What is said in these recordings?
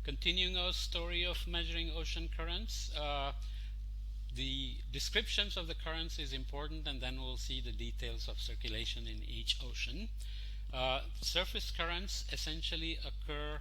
continuing our story of measuring ocean currents. The descriptions of the currents is important, and then we'll see the details of circulation in each ocean. Surface currents essentially occur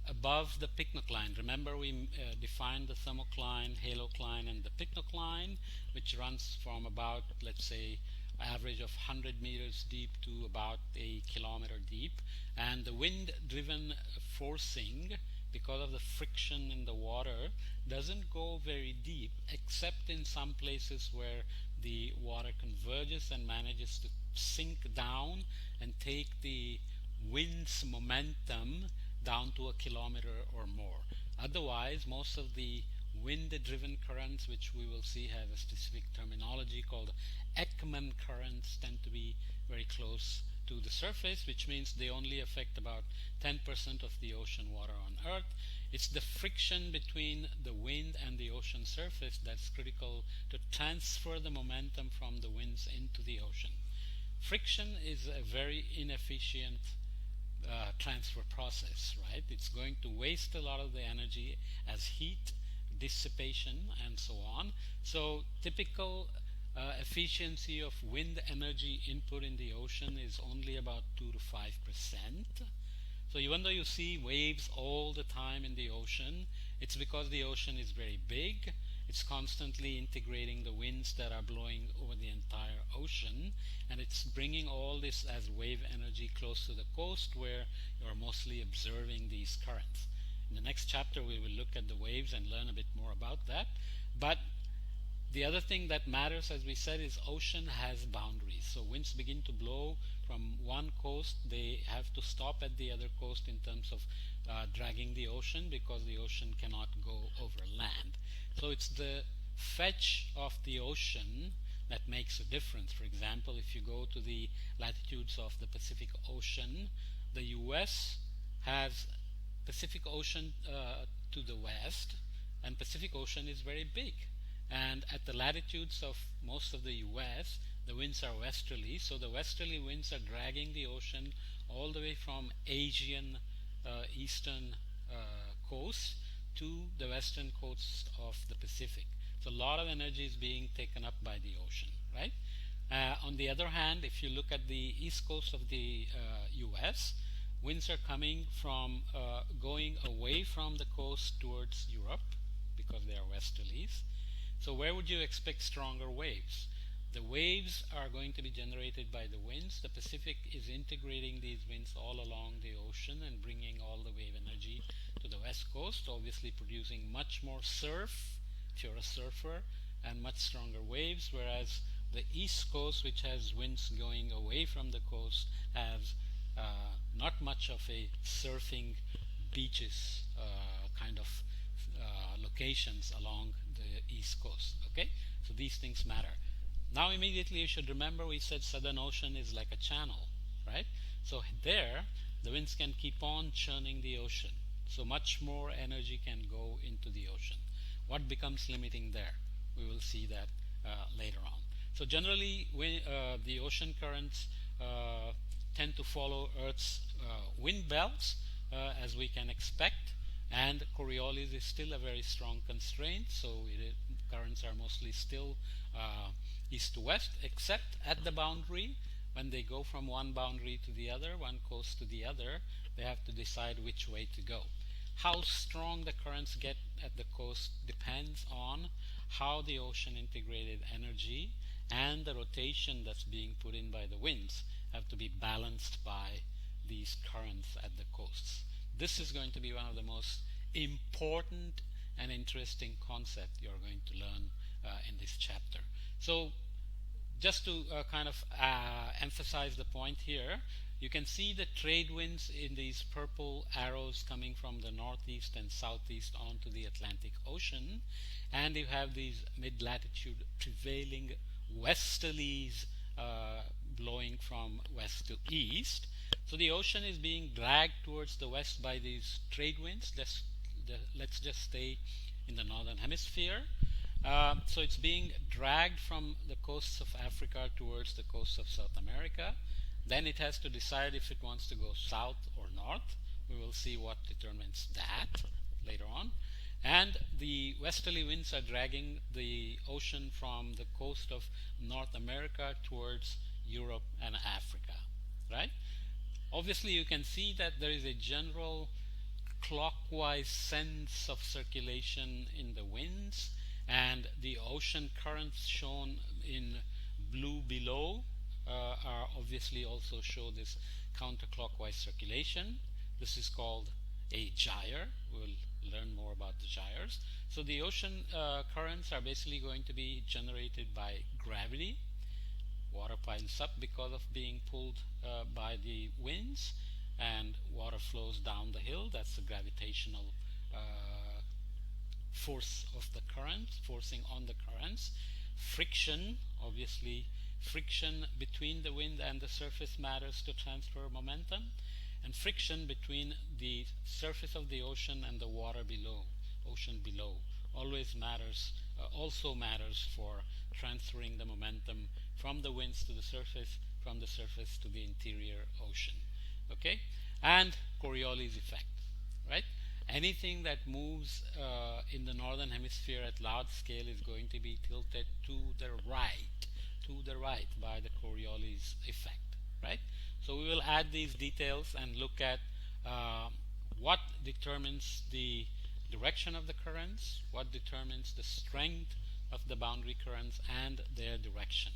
above the pycnocline. Remember, we defined the thermocline, halocline, and the pycnocline, which runs from about, let's say, average of 100 meters deep to about a kilometer deep. And the wind-driven forcing, because of the friction in the water, doesn't go very deep, except in some places where the water converges and manages to sink down and take the wind's momentum down to a kilometer or more. Otherwise, most of the wind-driven currents, which we will see have a specific terminology called Ekman currents, tend to be very close to the surface, which means they only affect about 10% of the ocean water on Earth. It's the friction between the wind and the ocean surface that's critical to transfer the momentum from the winds into the ocean. Friction is a very inefficient transfer process, right? It's going to waste a lot of the energy as heat, dissipation, and so on. So typical efficiency of wind energy input in the ocean is only about 2 to 5%. So even though you see waves all the time in the ocean, it's because the ocean is very big. It's constantly integrating the winds that are blowing over the entire ocean, and it's bringing all this as wave energy close to the coast, where you're mostly observing these currents. In the next chapter, we will look at the waves and learn a bit more about that. But the other thing that matters, as we said, is ocean has boundaries. So winds begin to blow from one coast, they have to stop at the other coast in terms of dragging the ocean, because the ocean cannot go over land. So it's the fetch of the ocean that makes a difference. For example, if you go to the latitudes of the Pacific Ocean, the US has Pacific Ocean to the west, and Pacific Ocean is very big. And at the latitudes of most of the US, the winds are westerly, so the westerly winds are dragging the ocean all the way from Asian eastern coast to the western coast of the Pacific. So a lot of energy is being taken up by the ocean, right? On the other hand, if you look at the east coast of the US, winds are coming from going away from the coast towards Europe, because they are westerlies. So where would you expect stronger waves? The waves are going to be generated by the winds. The Pacific is integrating these winds all along the ocean and bringing all the wave energy to the west coast, obviously producing much more surf, if you're a surfer, and much stronger waves, whereas the east coast, which has winds going away from the coast, has not much of a surfing beaches kind of locations along the east coast. Okay, so these things matter. Now immediately you should remember we said Southern Ocean is like a channel, right? So there the winds can keep on churning the ocean, so much more energy can go into the ocean. What becomes limiting there? We will see that later on. So generally the ocean currents tend to follow Earth's wind belts, as we can expect, and Coriolis is still a very strong constraint, so currents are mostly still east to west, except at the boundary. When they go from one boundary to the other, one coast to the other, they have to decide which way to go. How strong the currents get at the coast depends on how the ocean integrated energy and the rotation that's being put in by the winds have to be balanced by these currents at the coasts. This is going to be one of the most important and interesting concepts you're going to learn in this chapter. So just to kind of emphasize the point here, you can see the trade winds in these purple arrows coming from the northeast and southeast onto the Atlantic Ocean, and you have these mid-latitude prevailing westerlies blowing from west to east. So the ocean is being dragged towards the west by these trade winds. Let's just stay in the northern hemisphere. So it's being dragged from the coasts of Africa towards the coasts of South America. Then it has to decide if it wants to go south or north. We will see what determines that later on. And the westerly winds are dragging the ocean from the coast of North America towards Europe and Africa, right? Obviously, you can see that there is a general clockwise sense of circulation in the winds, and the ocean currents shown in blue below are obviously also show this counterclockwise circulation. This is called a gyre. We'll learn more about the gyres. So the ocean currents are basically going to be generated by gravity. Water piles up because of being pulled by the winds, and water flows down the hill. That's the gravitational force of the current, forcing on the currents. Friction, obviously, friction between the wind and the surface matters to transfer momentum, and friction between the surface of the ocean and the water below, ocean below, always matters, also matters for transferring the momentum from the winds to the surface, from the surface to the interior ocean. Okay, and Coriolis effect, right? Anything that moves in the northern hemisphere at large scale is going to be tilted to the right by the Coriolis effect, right? So we will add these details and look at what determines the direction of the currents, what determines the strength of the boundary currents and their direction.